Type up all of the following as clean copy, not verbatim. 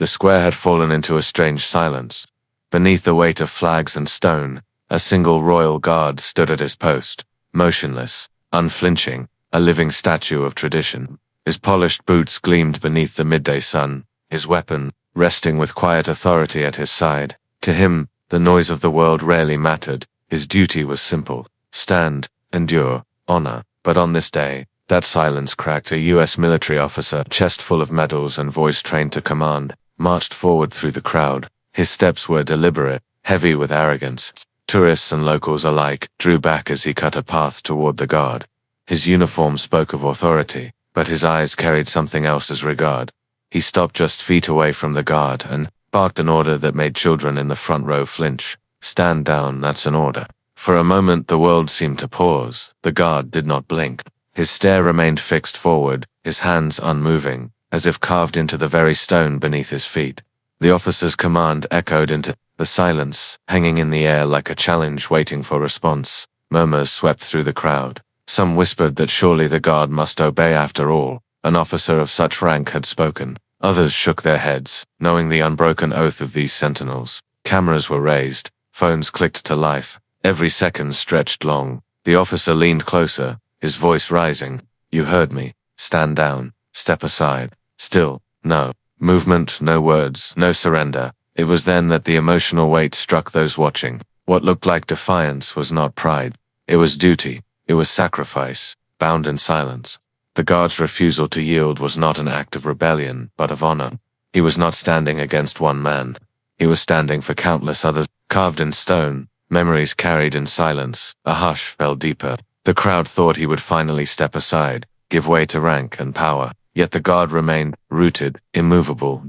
square had fallen into a strange silence. Beneath the weight of flags and stone, a single royal guard stood at his post, motionless, unflinching, a living statue of tradition. His polished boots gleamed beneath the midday sun, his weapon, resting with quiet authority at his side. To him, the noise of the world rarely mattered. His duty was simple: stand, endure, honor. But on this day, that silence cracked. A U.S. military officer, chest full of medals and voice trained to command, marched forward through the crowd. His steps were deliberate, heavy with arrogance. Tourists and locals alike drew back as he cut a path toward the guard. His uniform spoke of authority, but his eyes carried something else as regard. He stopped just feet away from the guard and barked an order that made children in the front row flinch. "Stand down, that's an order." For a moment the world seemed to pause. The guard did not blink. His stare remained fixed forward, his hands unmoving, as if carved into the very stone beneath his feet. The officer's command echoed into the silence, hanging in the air like a challenge waiting for response. Murmurs swept through the crowd. Some whispered that surely the guard must obey after all. An officer of such rank had spoken. Others shook their heads, knowing the unbroken oath of these sentinels. Cameras were raised, phones clicked to life. Every second stretched long. The officer leaned closer, his voice rising. "You heard me. Stand down. Step aside." Still, no movement, no words, no surrender. It was then that the emotional weight struck those watching. What looked like defiance was not pride. It was duty. It was sacrifice, bound in silence. The guard's refusal to yield was not an act of rebellion, but of honor. He was not standing against one man. He was standing for countless others, carved in stone, memories carried in silence. A hush fell deeper. The crowd thought he would finally step aside, give way to rank and power. Yet the guard remained, rooted, immovable.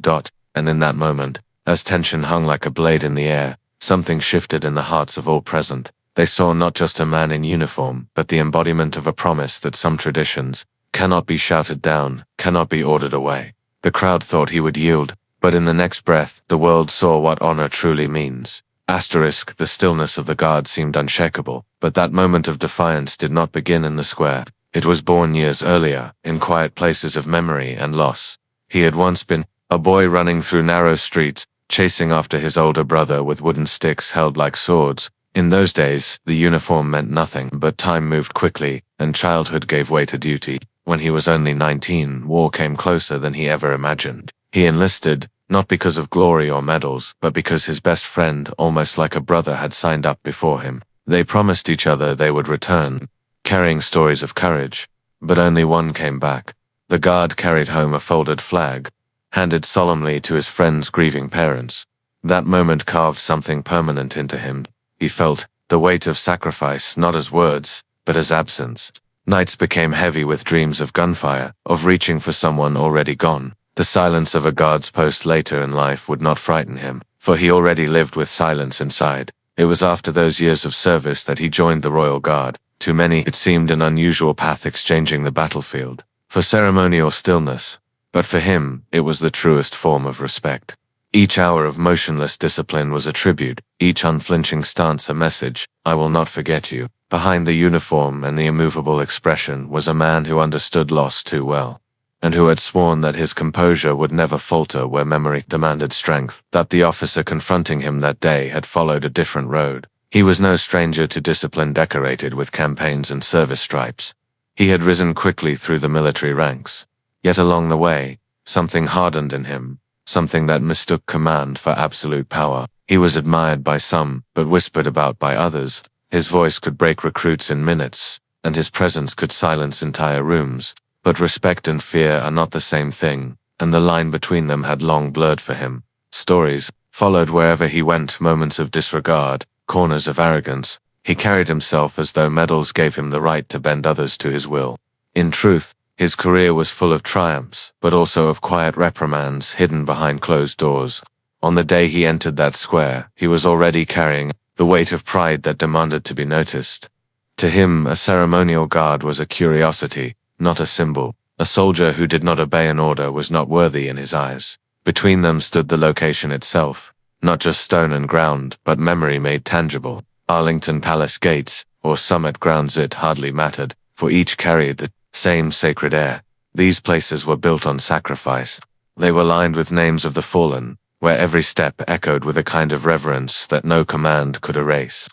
And in that moment, as tension hung like a blade in the air, something shifted in the hearts of all present. They saw not just a man in uniform, but the embodiment of a promise that some traditions cannot be shouted down, cannot be ordered away. The crowd thought he would yield, but in the next breath, the world saw what honor truly means. The stillness of the guard seemed unshakable, but that moment of defiance did not begin in the square. It was born years earlier, in quiet places of memory and loss. He had once been a boy running through narrow streets, chasing after his older brother with wooden sticks held like swords. In those days, the uniform meant nothing, but time moved quickly, and childhood gave way to duty. When he was only 19, war came closer than he ever imagined. He enlisted, not because of glory or medals, but because his best friend, almost like a brother, had signed up before him. They promised each other they would return, carrying stories of courage, but only one came back. The guard carried home a folded flag, handed solemnly to his friend's grieving parents. That moment carved something permanent into him. He felt the weight of sacrifice not as words, but as absence. Nights became heavy with dreams of gunfire, of reaching for someone already gone. The silence of a guard's post later in life would not frighten him, for he already lived with silence inside. It was after those years of service that he joined the Royal Guard. To many, it seemed an unusual path exchanging the battlefield for ceremonial stillness, but for him, it was the truest form of respect. Each hour of motionless discipline was a tribute, each unflinching stance a message: "I will not forget you." Behind the uniform and the immovable expression was a man who understood loss too well, and who had sworn that his composure would never falter where memory demanded strength. That the officer confronting him that day had followed a different road. He was no stranger to discipline decorated with campaigns and service stripes. He had risen quickly through the military ranks. Yet along the way, something hardened in him, something that mistook command for absolute power. He was admired by some, but whispered about by others. His voice could break recruits in minutes, and his presence could silence entire rooms. But respect and fear are not the same thing, and the line between them had long blurred for him. Stories followed wherever he went, moments of disregard, corners of arrogance. He carried himself as though medals gave him the right to bend others to his will. In truth, his career was full of triumphs, but also of quiet reprimands hidden behind closed doors. On the day he entered that square, he was already carrying the weight of pride that demanded to be noticed. To him, a ceremonial guard was a curiosity, not a symbol. A soldier who did not obey an order was not worthy in his eyes. Between them stood the location itself, not just stone and ground, but memory made tangible. Arlington Palace gates, or Summit grounds, it hardly mattered, for each carried the same sacred air. These places were built on sacrifice, They were lined with names of the fallen, where every step echoed with a kind of reverence that no command could erase.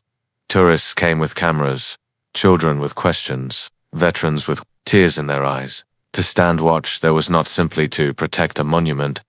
Tourists came with cameras, children with questions, veterans with tears in their eyes. To stand watch there was not simply to protect a monument,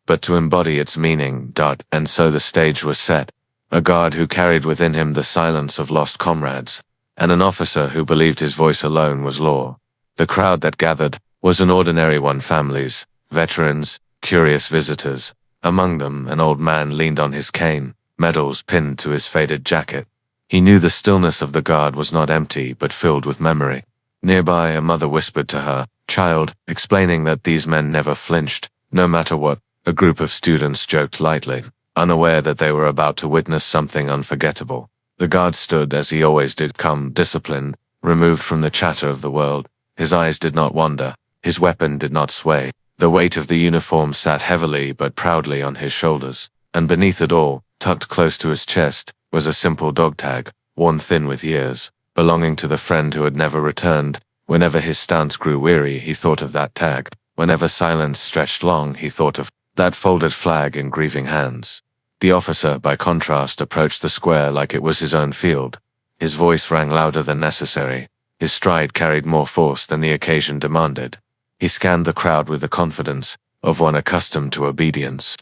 but to embody its meaning. And so the stage was set. A guard who carried within him the silence of lost comrades, and an officer who believed his voice alone was law. The crowd that gathered was an ordinary one: families, veterans, curious visitors. Among them, an old man leaned on his cane, medals pinned to his faded jacket. He knew the stillness of the guard was not empty but filled with memory. Nearby, a mother whispered to her child, explaining that these men never flinched, no matter what. A group of students joked lightly, unaware that they were about to witness something unforgettable. The guard stood as he always did, calm, disciplined, removed from the chatter of the world. His eyes did not wander, his weapon did not sway. The weight of the uniform sat heavily but proudly on his shoulders, and beneath it all, tucked close to his chest, was a simple dog tag, worn thin with years, belonging to the friend who had never returned. Whenever his stance grew weary, he thought of that tag. Whenever silence stretched long, he thought of that folded flag in grieving hands. The officer, by contrast, approached the square like it was his own field. His voice rang louder than necessary. His stride carried more force than the occasion demanded. He scanned the crowd with the confidence of one accustomed to obedience.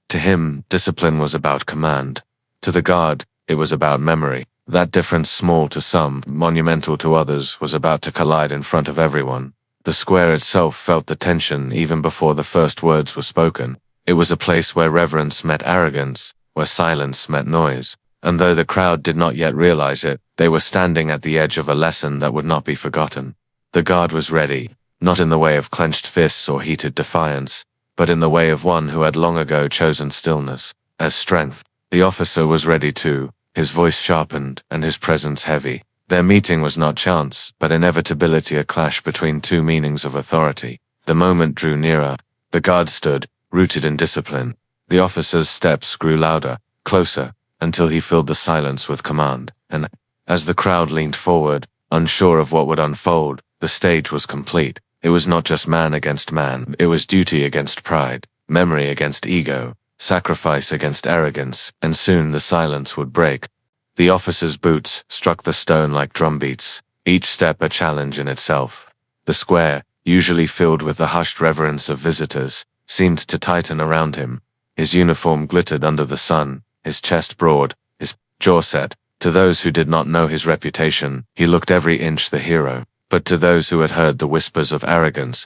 To him, discipline was about command. To the guard, it was about memory. That difference, small to some, monumental to others, was about to collide in front of everyone. The square itself felt the tension even before the first words were spoken. It was a place where reverence met arrogance, where silence met noise. And though the crowd did not yet realize it, they were standing at the edge of a lesson that would not be forgotten. The guard was ready, not in the way of clenched fists or heated defiance, but in the way of one who had long ago chosen stillness as strength. The officer was ready too, his voice sharpened and his presence heavy. Their meeting was not chance, but inevitability, a clash between two meanings of authority. The moment drew nearer. The guard stood, rooted in discipline. The officer's steps grew louder, closer, until he filled the silence with command. And as the crowd leaned forward, unsure of what would unfold, the stage was complete. It was not just man against man, it was duty against pride, memory against ego, sacrifice against arrogance, and soon the silence would break. The officer's boots struck the stone like drumbeats, each step a challenge in itself. The square, usually filled with the hushed reverence of visitors, seemed to tighten around him. His uniform glittered under the sun, his chest broad, his jaw set. To those who did not know his reputation, he looked every inch the hero. But to those who had heard the whispers of arrogance,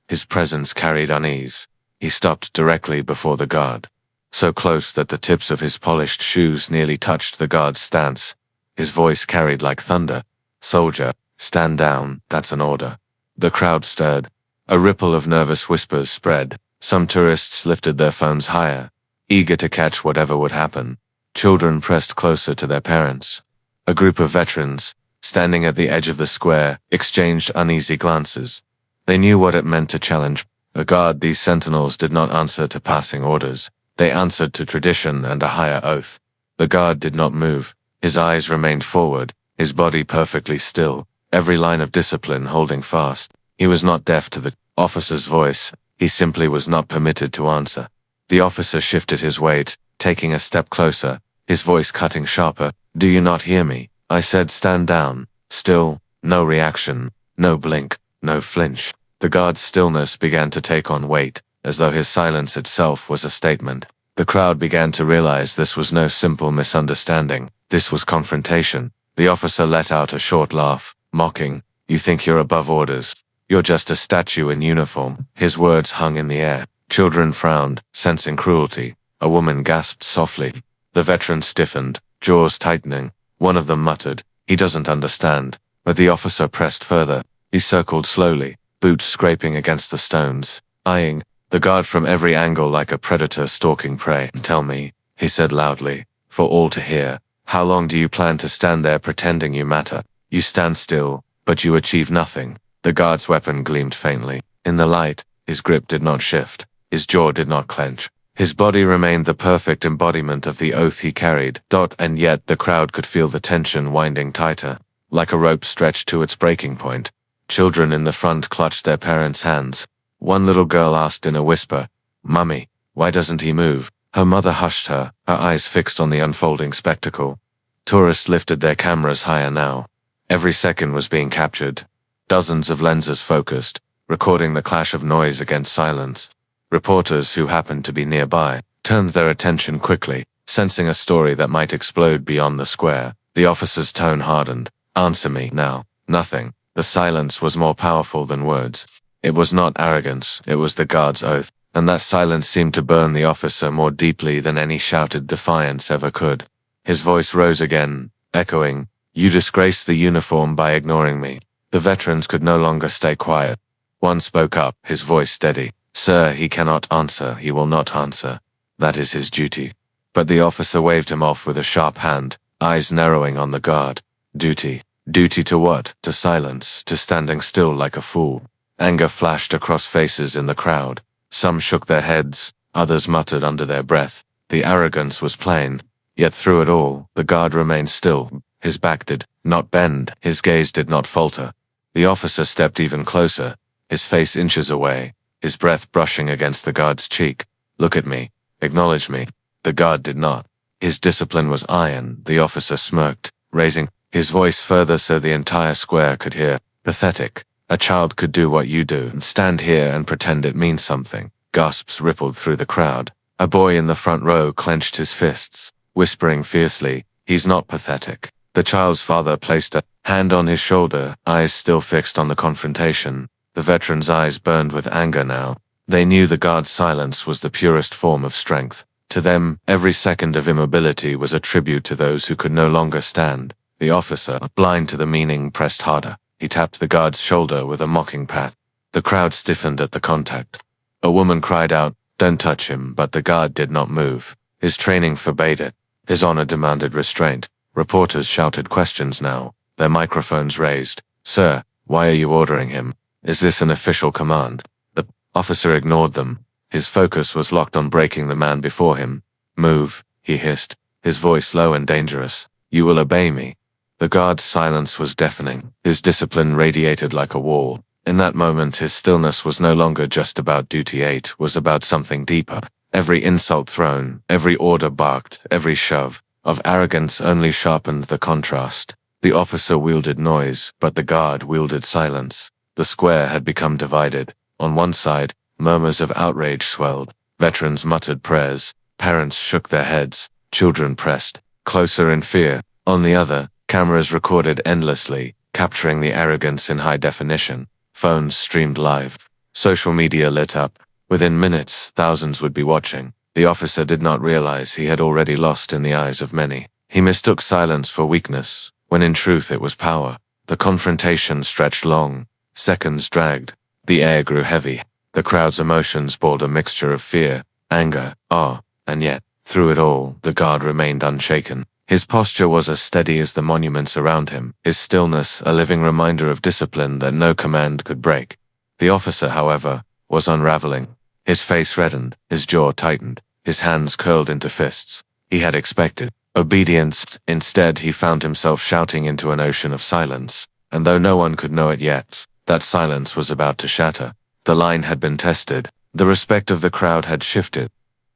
his presence carried unease. He stopped directly before the guard, so close that the tips of his polished shoes nearly touched the guard's stance. His voice carried like thunder. "Soldier, stand down, that's an order." The crowd stirred. A ripple of nervous whispers spread. Some tourists lifted their phones higher, eager to catch whatever would happen. Children pressed closer to their parents. A group of veterans, standing at the edge of the square, exchanged uneasy glances. They knew what it meant to challenge a guard. These sentinels did not answer to passing orders. They answered to tradition and a higher oath. The guard did not move. His eyes remained forward, his body perfectly still, every line of discipline holding fast. He was not deaf to the officer's voice. He simply was not permitted to answer. The officer shifted his weight, taking a step closer, his voice cutting sharper. "Do you not hear me? I said stand down." Still, no reaction, no blink, no flinch. The guard's stillness began to take on weight, as though his silence itself was a statement. The crowd began to realize this was no simple misunderstanding. This was confrontation. The officer let out a short laugh, mocking, "You think you're above orders? You're just a statue in uniform." His words hung in the air. Children frowned, sensing cruelty. A woman gasped softly. The veteran stiffened, jaws tightening. One of them muttered, "He doesn't understand." But the officer pressed further. He circled slowly, boots scraping against the stones, eyeing the guard from every angle like a predator stalking prey. "Tell me," he said loudly, for all to hear, "how long do you plan to stand there pretending you matter? You stand still, but you achieve nothing." The guard's weapon gleamed faintly. In the light, his grip did not shift, his jaw did not clench. His body remained the perfect embodiment of the oath he carried. And yet the crowd could feel the tension winding tighter, like a rope stretched to its breaking point. Children in the front clutched their parents' hands. One little girl asked in a whisper, "Mummy, why doesn't he move?" Her mother hushed her, her eyes fixed on the unfolding spectacle. Tourists lifted their cameras higher now. Every second was being captured. Dozens of lenses focused, recording the clash of noise against silence. Reporters who happened to be nearby turned their attention quickly, sensing a story that might explode beyond the square. The officer's tone hardened. "Answer me now." Nothing. The silence was more powerful than words. It was not arrogance, it was the guard's oath, and that silence seemed to burn the officer more deeply than any shouted defiance ever could. His voice rose again, echoing, "You disgraced the uniform by ignoring me." The veterans could no longer stay quiet. One spoke up, his voice steady. "Sir, he cannot answer, he will not answer. That is his duty." But the officer waved him off with a sharp hand, eyes narrowing on the guard. Duty. Duty to what? To silence, to standing still like a fool. Anger flashed across faces in the crowd. Some shook their heads, others muttered under their breath. The arrogance was plain. Yet through it all, the guard remained still. His back did not bend, his gaze did not falter. The officer stepped even closer, his face inches away, his breath brushing against the guard's cheek. "Look at me. Acknowledge me." The guard did not. His discipline was iron. The officer smirked, raising his voice further so the entire square could hear. "Pathetic. A child could do what you do, stand here and pretend it means something." Gasps rippled through the crowd. A boy in the front row clenched his fists, whispering fiercely, "He's not pathetic." The child's father placed a hand on his shoulder, eyes still fixed on the confrontation. The veteran's eyes burned with anger now. They knew the guard's silence was the purest form of strength. To them, every second of immobility was a tribute to those who could no longer stand. The officer, blind to the meaning, pressed harder. He tapped the guard's shoulder with a mocking pat. The crowd stiffened at the contact. A woman cried out, "Don't touch him," but the guard did not move. His training forbade it. His honor demanded restraint. Reporters shouted questions now, their microphones raised. "Sir, why are you ordering him? Is this an official command?" The officer ignored them. His focus was locked on breaking the man before him. "Move," he hissed, his voice low and dangerous. "You will obey me." The guard's silence was deafening. His discipline radiated like a wall. In that moment, his stillness was no longer just about duty. It was about something deeper. Every insult thrown, every order barked, every shove of arrogance only sharpened the contrast. The officer wielded noise, but the guard wielded silence. The square had become divided. On one side, murmurs of outrage swelled. Veterans muttered prayers. Parents shook their heads. Children pressed closer in fear. On the other, cameras recorded endlessly, capturing the arrogance in high definition. Phones streamed live. Social media lit up. Within minutes, thousands would be watching. The officer did not realize he had already lost in the eyes of many. He mistook silence for weakness, when in truth it was power. The confrontation stretched long. Seconds dragged. The air grew heavy. The crowd's emotions bore a mixture of fear, anger, awe, and yet, through it all, the guard remained unshaken. His posture was as steady as the monuments around him, his stillness a living reminder of discipline that no command could break. The officer, however, was unraveling. His face reddened, his jaw tightened, his hands curled into fists. He had expected obedience. Instead, he found himself shouting into an ocean of silence, and though no one could know it yet, that silence was about to shatter. The line had been tested. The respect of the crowd had shifted.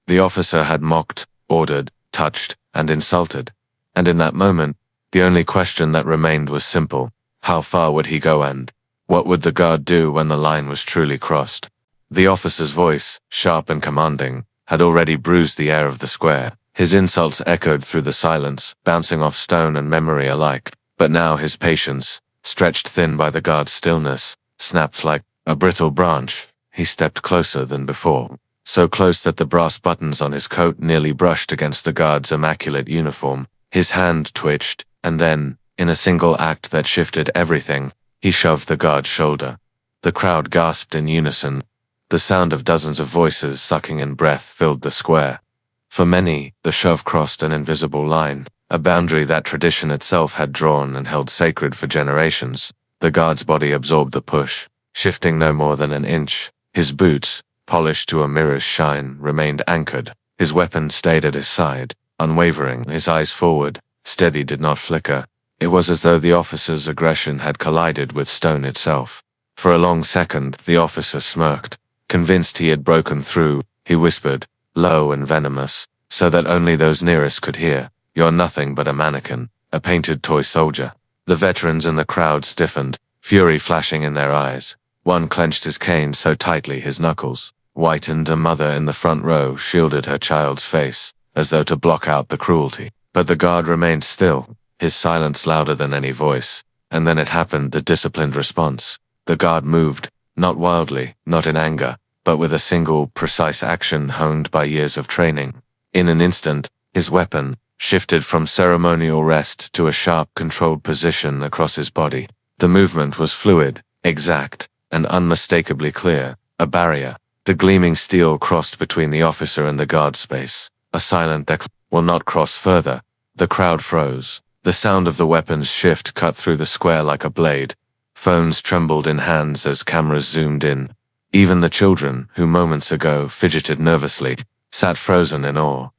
The officer had mocked, ordered, touched, and insulted. And in that moment, the only question that remained was simple. How far would he go, and what would the guard do when the line was truly crossed? The officer's voice, sharp and commanding, had already bruised the air of the square. His insults echoed through the silence, bouncing off stone and memory alike. But now his patience, stretched thin by the guard's stillness, snapped like a brittle branch. He stepped closer than before, so close that the brass buttons on his coat nearly brushed against the guard's immaculate uniform. His hand twitched, and then, in a single act that shifted everything, he shoved the guard's shoulder. The crowd gasped in unison. The sound of dozens of voices sucking in breath filled the square. For many, the shove crossed an invisible line, a boundary that tradition itself had drawn and held sacred for generations. The guard's body absorbed the push, shifting no more than an inch. His boots, polished to a mirror's shine, remained anchored. His weapon stayed at his side, unwavering, his eyes forward, steady, did not flicker. It was as though the officer's aggression had collided with stone itself. For a long second, the officer smirked, convinced he had broken through. he whispered, low and venomous, so that only those nearest could hear. You're nothing but a mannequin, a painted toy soldier. The veterans in the crowd stiffened, fury flashing in their eyes. One clenched his cane so tightly his knuckles whitened. A mother in the front row shielded her child's face, as though to block out the cruelty. But the guard remained still, his silence louder than any voice. And then it happened, the disciplined response. The guard moved, not wildly, not in anger, but with a single, precise action honed by years of training. In an instant, his weapon shifted from ceremonial rest to a sharp, controlled position across his body. The movement was fluid, exact, and unmistakably clear. A barrier. The gleaming steel crossed between the officer and the guard space. A silent will not cross further. The crowd froze. The sound of the weapon's shift cut through the square like a blade. Phones trembled in hands as cameras zoomed in. Even the children, who moments ago fidgeted nervously, sat frozen in awe.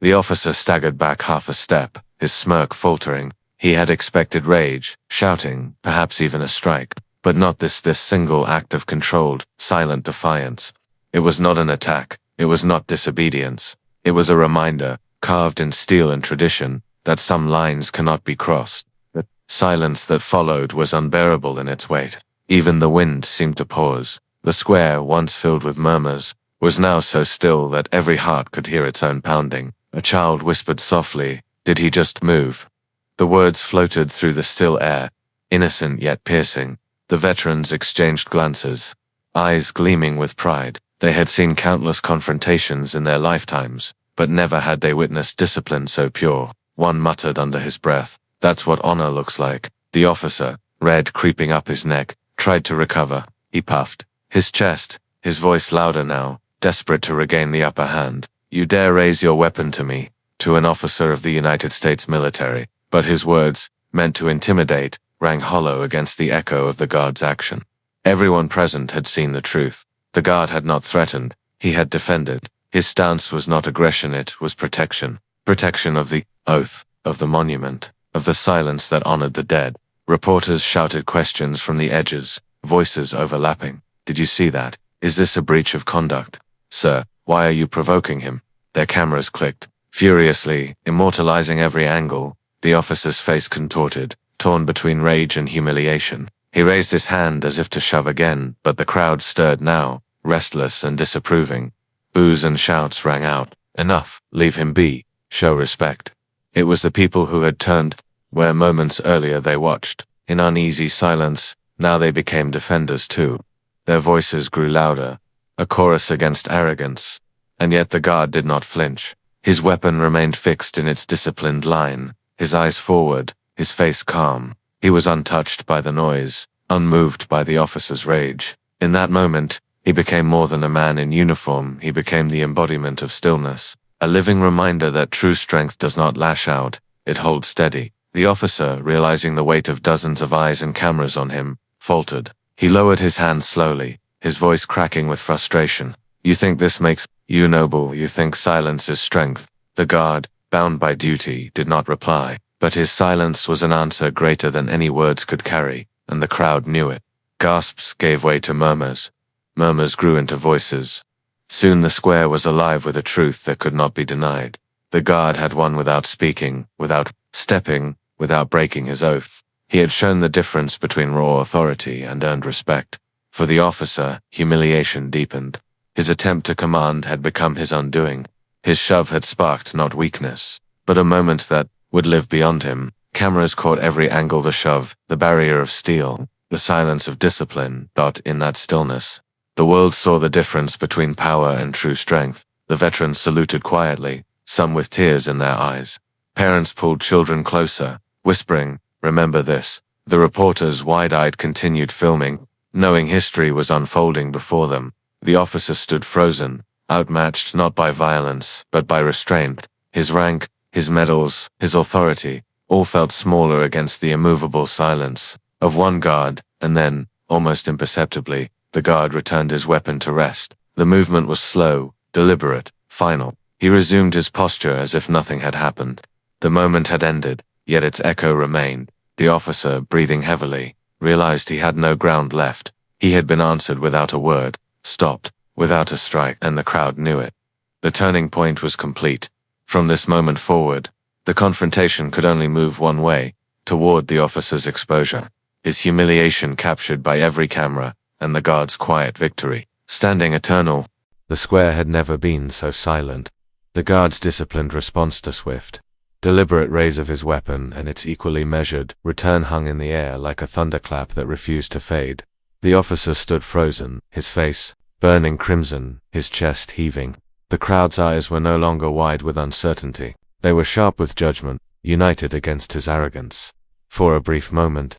The officer staggered back half a step, his smirk faltering. He had expected rage, shouting, perhaps even a strike, but not this single act of controlled, silent defiance. It was not an attack, it was not disobedience. It was a reminder, carved in steel and tradition, that some lines cannot be crossed. The silence that followed was unbearable in its weight. Even the wind seemed to pause. The square, once filled with murmurs, was now so still that every heart could hear its own pounding. A child whispered softly, "Did he just move?" The words floated through the still air, innocent yet piercing. The veterans exchanged glances, eyes gleaming with pride. They had seen countless confrontations in their lifetimes, but never had they witnessed discipline so pure. One muttered under his breath, "That's what honor looks like." The officer, red creeping up his neck, tried to recover. He puffed, his chest, his voice louder now, desperate to regain the upper hand. "You dare raise your weapon to me," to an officer of the United States military. But his words, meant to intimidate, rang hollow against the echo of the guard's action. Everyone present had seen the truth. The guard had not threatened, he had defended. His stance was not aggression, it was protection. Protection of the oath, of the monument, of the silence that honored the dead. Reporters shouted questions from the edges, voices overlapping. "Did you see that? Is this a breach of conduct? Sir, why are you provoking him?" Their cameras clicked, furiously, immortalizing every angle. The officer's face contorted, torn between rage and humiliation. He raised his hand as if to shove again, but the crowd stirred now, restless and disapproving. Boos and shouts rang out. "Enough, leave him be, show respect." It was the people who had turned, where moments earlier they watched. In uneasy silence, now they became defenders too. Their voices grew louder, a chorus against arrogance. And yet the guard did not flinch. His weapon remained fixed in its disciplined line, his eyes forward, his face calm. He was untouched by the noise, unmoved by the officer's rage. In that moment, he became more than a man in uniform, he became the embodiment of stillness. A living reminder that true strength does not lash out, it holds steady. The officer, realizing the weight of dozens of eyes and cameras on him, faltered. He lowered his hand slowly, his voice cracking with frustration. "You think this makes you noble, you think silence is strength." The guard, bound by duty, did not reply, but his silence was an answer greater than any words could carry, and the crowd knew it. Gasps gave way to murmurs. Murmurs grew into voices. Soon the square was alive with a truth that could not be denied. The guard had won without speaking, without stepping, without breaking his oath. He had shown the difference between raw authority and earned respect. For the officer, humiliation deepened. His attempt to command had become his undoing. His shove had sparked not weakness, but a moment that would live beyond him. Cameras caught every angle, the shove, the barrier of steel, the silence of discipline, but in that stillness, the world saw the difference between power and true strength. The veterans saluted quietly, some with tears in their eyes. Parents pulled children closer, whispering, "Remember this." The reporters, wide-eyed, continued filming, knowing history was unfolding before them. The officer stood frozen, outmatched not by violence, but by restraint. His rank, his medals, his authority, all felt smaller against the immovable silence of one guard, and then, almost imperceptibly, the guard returned his weapon to rest. The movement was slow, deliberate, final. He resumed his posture as if nothing had happened. The moment had ended, yet its echo remained. The officer, breathing heavily, realized he had no ground left. He had been answered without a word, stopped, without a strike, and the crowd knew it. The turning point was complete. From this moment forward, the confrontation could only move one way, toward the officer's exposure, his humiliation captured by every camera, and the guard's quiet victory, standing eternal. The square had never been so silent. The guard's disciplined response to swift, deliberate raise of his weapon and its equally measured return hung in the air like a thunderclap that refused to fade. The officer stood frozen, his face burning crimson, his chest heaving. The crowd's eyes were no longer wide with uncertainty. They were sharp with judgment, united against his arrogance. For a brief moment,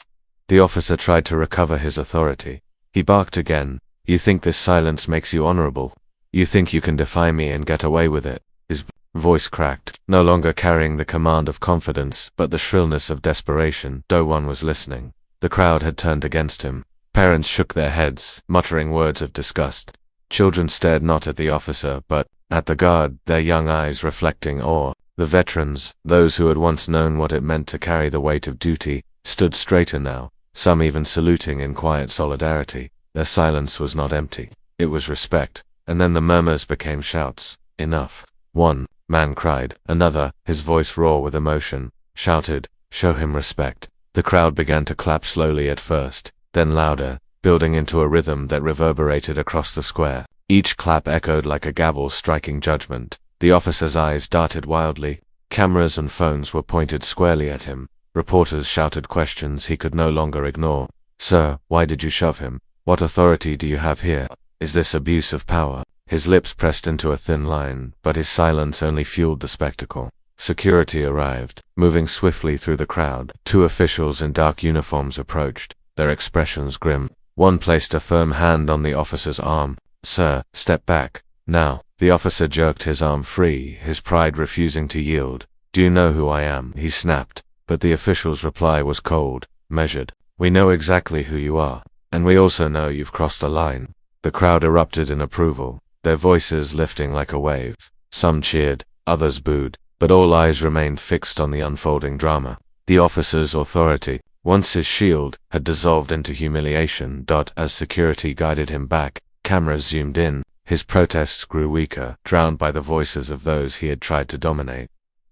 the officer tried to recover his authority. He barked again. "You think this silence makes you honorable? You think you can defy me and get away with it?" His voice cracked, no longer carrying the command of confidence, but the shrillness of desperation. No one was listening. The crowd had turned against him. Parents shook their heads, muttering words of disgust. Children stared not at the officer, but at the guard, their young eyes reflecting awe. The veterans, those who had once known what it meant to carry the weight of duty, stood straighter now, some even saluting in quiet solidarity. Their silence was not empty. It was respect. And then the murmurs became shouts. "Enough." One man cried. Another, his voice raw with emotion, shouted, "Show him respect." The crowd began to clap slowly at first, then louder, building into a rhythm that reverberated across the square. Each clap echoed like a gavel striking judgment. The officer's eyes darted wildly. Cameras and phones were pointed squarely at him. Reporters shouted questions he could no longer ignore. "Sir, why did you shove him? What authority do you have here? Is this abuse of power?" His lips pressed into a thin line, but his silence only fueled the spectacle. Security arrived, moving swiftly through the crowd. Two officials in dark uniforms approached, their expressions grim. One placed a firm hand on the officer's arm. "Sir, step back. Now." The officer jerked his arm free, his pride refusing to yield. "Do you know who I am?" he snapped. But the official's reply was cold, measured. "We know exactly who you are, and we also know you've crossed the line." The crowd erupted in approval, their voices lifting like a wave. Some cheered, others booed, but all eyes remained fixed on the unfolding drama. The officer's authority, once his shield, had dissolved into humiliation. As security guided him back, cameras zoomed in. His protests grew weaker, drowned by the voices of those he had tried to dominate.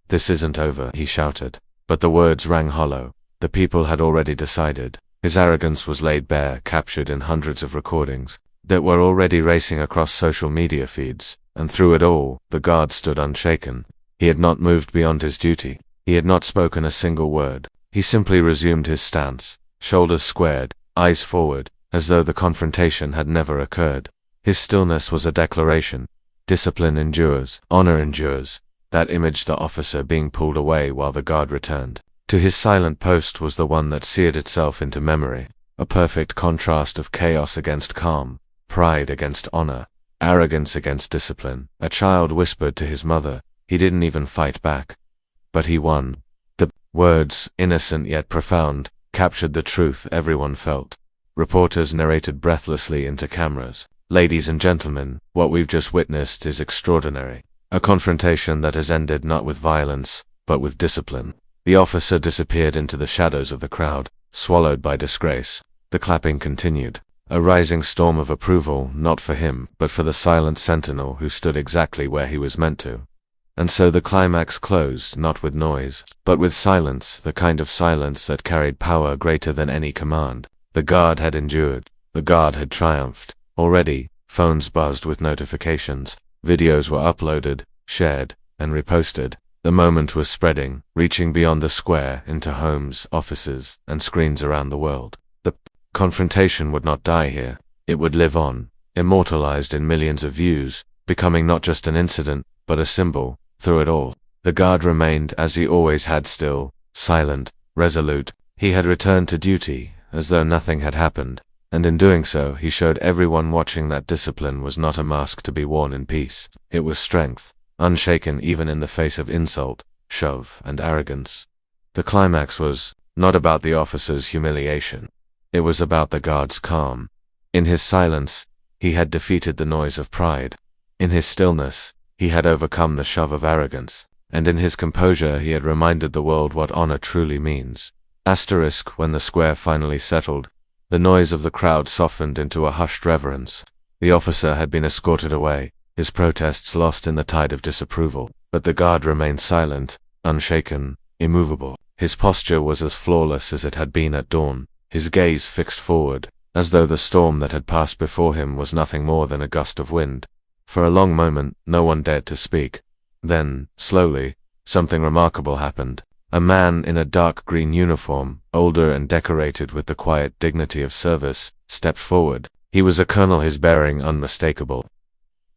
"This isn't over," he shouted. But the words rang hollow. The people had already decided. His arrogance was laid bare, captured in hundreds of recordings that were already racing across social media feeds. And through it all, the guard stood unshaken. He had not moved beyond his duty. He had not spoken a single word. He simply resumed his stance, shoulders squared, eyes forward, as though the confrontation had never occurred. His stillness was a declaration. Discipline endures, honor endures. That imaged the officer being pulled away while the guard returned. To his silent post was the one that seared itself into memory, a perfect contrast of chaos against calm, pride against honor, arrogance against discipline. A child whispered to his mother, "He didn't even fight back." But he won. The words, innocent yet profound, captured the truth everyone felt. Reporters narrated breathlessly into cameras. "Ladies and gentlemen, what we've just witnessed is extraordinary. A confrontation that has ended not with violence, but with discipline." The officer disappeared into the shadows of the crowd, swallowed by disgrace. The clapping continued. A rising storm of approval, not for him, but for the silent sentinel who stood exactly where he was meant to. And so the climax closed, not with noise, but with silence, the kind of silence that carried power greater than any command. The guard had endured. The guard had triumphed. Already, phones buzzed with notifications. Videos were uploaded, shared, and reposted. The moment was spreading, reaching beyond the square into homes, offices, and screens around the world. The confrontation would not die here. It would live on, immortalized in millions of views, becoming not just an incident, but a symbol. Through it all, the guard remained as he always had, still, silent, resolute. He had returned to duty, as though nothing had happened. And in doing so, he showed everyone watching that discipline was not a mask to be worn in peace. It was strength, unshaken even in the face of insult, shove, and arrogance. The climax was not about the officer's humiliation. It was about the guard's calm. In his silence, he had defeated the noise of pride. In his stillness, he had overcome the shove of arrogance. And in his composure, he had reminded the world what honor truly means. When the square finally settled, the noise of the crowd softened into a hushed reverence. The officer had been escorted away, his protests lost in the tide of disapproval, but the guard remained silent, unshaken, immovable. His posture was as flawless as it had been at dawn, his gaze fixed forward, as though the storm that had passed before him was nothing more than a gust of wind. For a long moment, no one dared to speak. Then, slowly, something remarkable happened. A man in a dark green uniform, older and decorated with the quiet dignity of service, stepped forward. He was a colonel, his bearing unmistakable.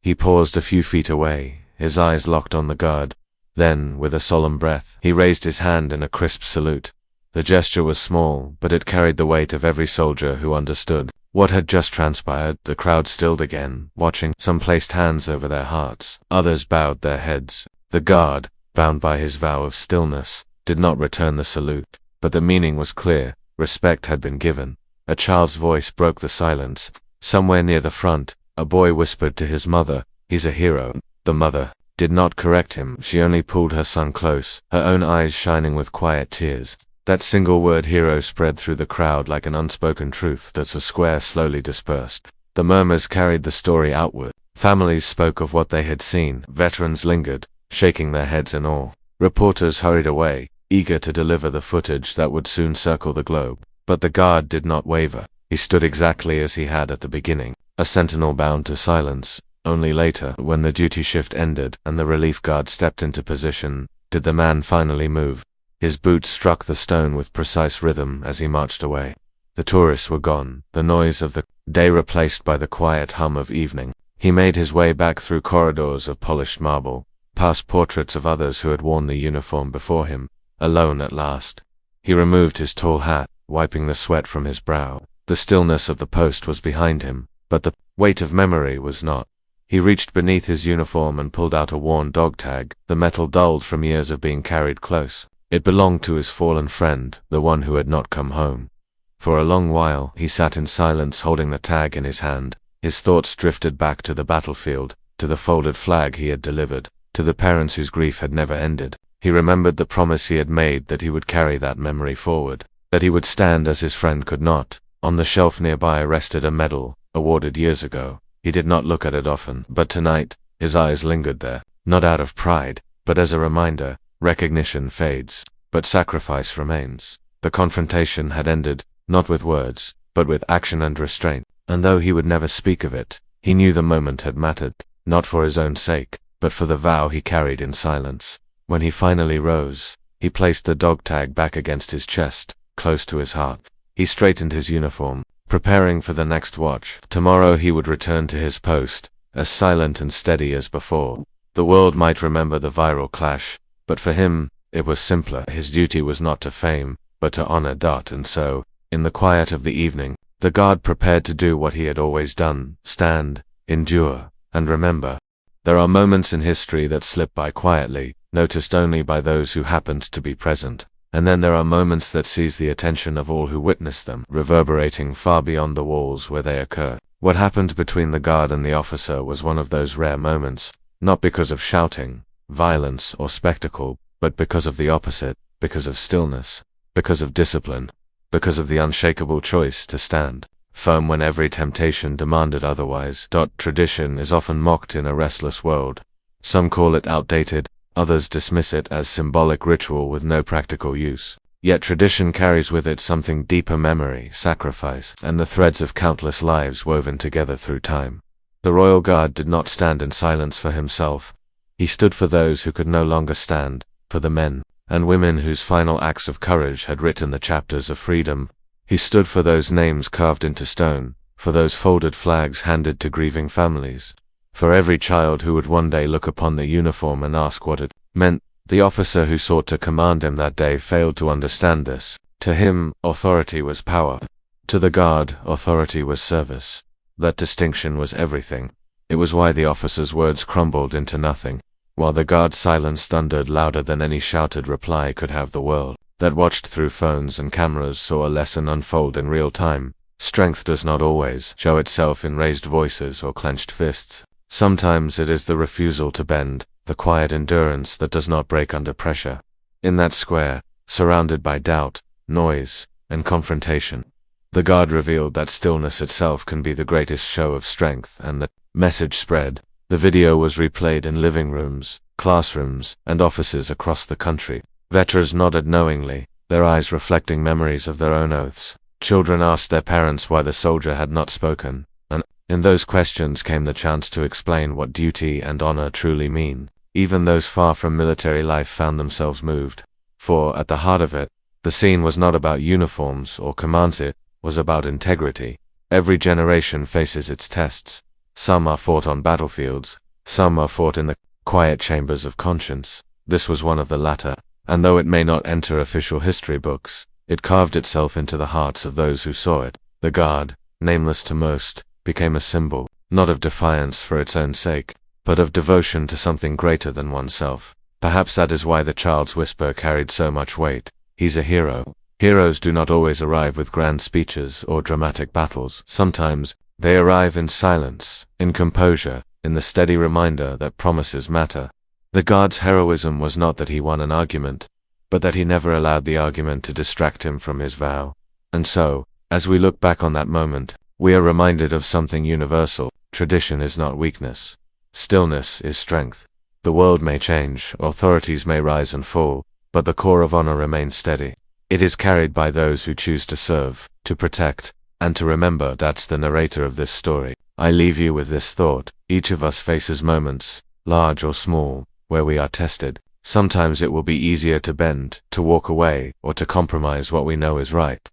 He paused a few feet away, his eyes locked on the guard. Then, with a solemn breath, he raised his hand in a crisp salute. The gesture was small, but it carried the weight of every soldier who understood what had just transpired. The crowd stilled again, watching. Some placed hands over their hearts, others bowed their heads. The guard, bound by his vow of stillness, did not return the salute, but the meaning was clear. Respect had been given. A child's voice broke the silence. Somewhere near the front, a boy whispered to his mother, "He's a hero." The mother did not correct him, she only pulled her son close, her own eyes shining with quiet tears. That single word hero spread through the crowd like an unspoken truth that the square slowly dispersed. The murmurs carried the story outward. Families spoke of what they had seen, veterans lingered, shaking their heads in awe. Reporters hurried away, eager to deliver the footage that would soon circle the globe. But the guard did not waver. He stood exactly as he had at the beginning, a sentinel bound to silence. Only later, when the duty shift ended and the relief guard stepped into position, did the man finally move. His boots struck the stone with precise rhythm as he marched away. The tourists were gone, the noise of the day replaced by the quiet hum of evening. He made his way back through corridors of polished marble, past portraits of others who had worn the uniform before him, alone at last. He removed his tall hat, wiping the sweat from his brow. The stillness of the post was behind him, but the weight of memory was not. He reached beneath his uniform and pulled out a worn dog tag, the metal dulled from years of being carried close. It belonged to his fallen friend, the one who had not come home. For a long while, he sat in silence holding the tag in his hand. His thoughts drifted back to the battlefield, to the folded flag he had delivered, to the parents whose grief had never ended. He remembered the promise he had made that he would carry that memory forward, that he would stand as his friend could not. On the shelf nearby rested a medal, awarded years ago. He did not look at it often, but tonight, his eyes lingered there, not out of pride, but as a reminder. Recognition fades, but sacrifice remains. The confrontation had ended, not with words, but with action and restraint, and though he would never speak of it, he knew the moment had mattered, not for his own sake, but for the vow he carried in silence. When he finally rose, he placed the dog tag back against his chest, close to his heart. He straightened his uniform, preparing for the next watch. Tomorrow he would return to his post, as silent and steady as before. The world might remember the viral clash, but for him, it was simpler. His duty was not to fame, but to honor. And so, in the quiet of the evening, the guard prepared to do what he had always done: stand, endure, and remember. There are moments in history that slip by quietly, noticed only by those who happened to be present. And then there are moments that seize the attention of all who witness them, reverberating far beyond the walls where they occur. What happened between the guard and the officer was one of those rare moments, not because of shouting, violence, or spectacle, but because of the opposite, because of stillness, because of discipline, because of the unshakable choice to stand firm when every temptation demanded otherwise. Tradition is often mocked in a restless world. Some call it outdated, others dismiss it as symbolic ritual with no practical use. Yet tradition carries with it something deeper: memory, sacrifice, and the threads of countless lives woven together through time. The Royal Guard did not stand in silence for himself. He stood for those who could no longer stand, for the men and women whose final acts of courage had written the chapters of freedom. He stood for those names carved into stone, for those folded flags handed to grieving families, for every child who would one day look upon the uniform and ask what it meant. The officer who sought to command him that day failed to understand this. To him, authority was power. To the guard, authority was service. That distinction was everything. It was why the officer's words crumbled into nothing, while the guard's silence thundered louder than any shouted reply could have. The world that watched through phones and cameras saw a lesson unfold in real time. Strength does not always show itself in raised voices or clenched fists. Sometimes it is the refusal to bend, the quiet endurance that does not break under pressure. In that square, surrounded by doubt, noise, and confrontation, The God revealed that stillness itself can be the greatest show of strength, and the message spread. The video was replayed in living rooms, classrooms, and offices across the country. Veterans nodded knowingly, their eyes reflecting memories of their own oaths. Children asked their parents why the soldier had not spoken, and in those questions came the chance to explain what duty and honor truly mean. Even those far from military life found themselves moved. For, at the heart of it, the scene was not about uniforms or commands, it was about integrity. Every generation faces its tests. Some are fought on battlefields, some are fought in the quiet chambers of conscience. This was one of the latter, and though it may not enter official history books, it carved itself into the hearts of those who saw it. The God, nameless to most, became a symbol, not of defiance for its own sake, but of devotion to something greater than oneself. Perhaps that is why the child's whisper carried so much weight. He's a hero. Heroes do not always arrive with grand speeches or dramatic battles. Sometimes, they arrive in silence, in composure, in the steady reminder that promises matter. The God's heroism was not that he won an argument, but that he never allowed the argument to distract him from his vow. And so, as we look back on that moment, we are reminded of something universal. Tradition is not weakness. Stillness is strength. The world may change, authorities may rise and fall, but the core of honor remains steady. It is carried by those who choose to serve, to protect, and to remember. That's the narrator of this story. I leave you with this thought. Each of us faces moments, large or small, where we are tested. Sometimes it will be easier to bend, to walk away, or to compromise what we know is right.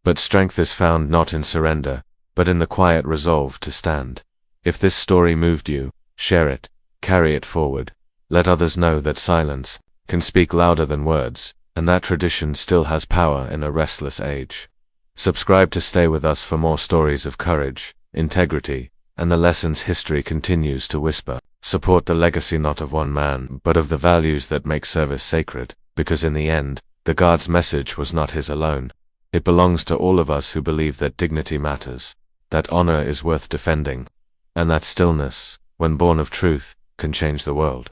But strength is found not in surrender, but in the quiet resolve to stand. If this story moved you, share it, carry it forward. Let others know that silence can speak louder than words, and that tradition still has power in a restless age. Subscribe to stay with us for more stories of courage, integrity, and the lessons history continues to whisper. Support the legacy not of one man, but of the values that make service sacred, because in the end, the God's message was not his alone. It belongs to all of us who believe that dignity matters, that honor is worth defending, and that stillness, when born of truth, can change the world.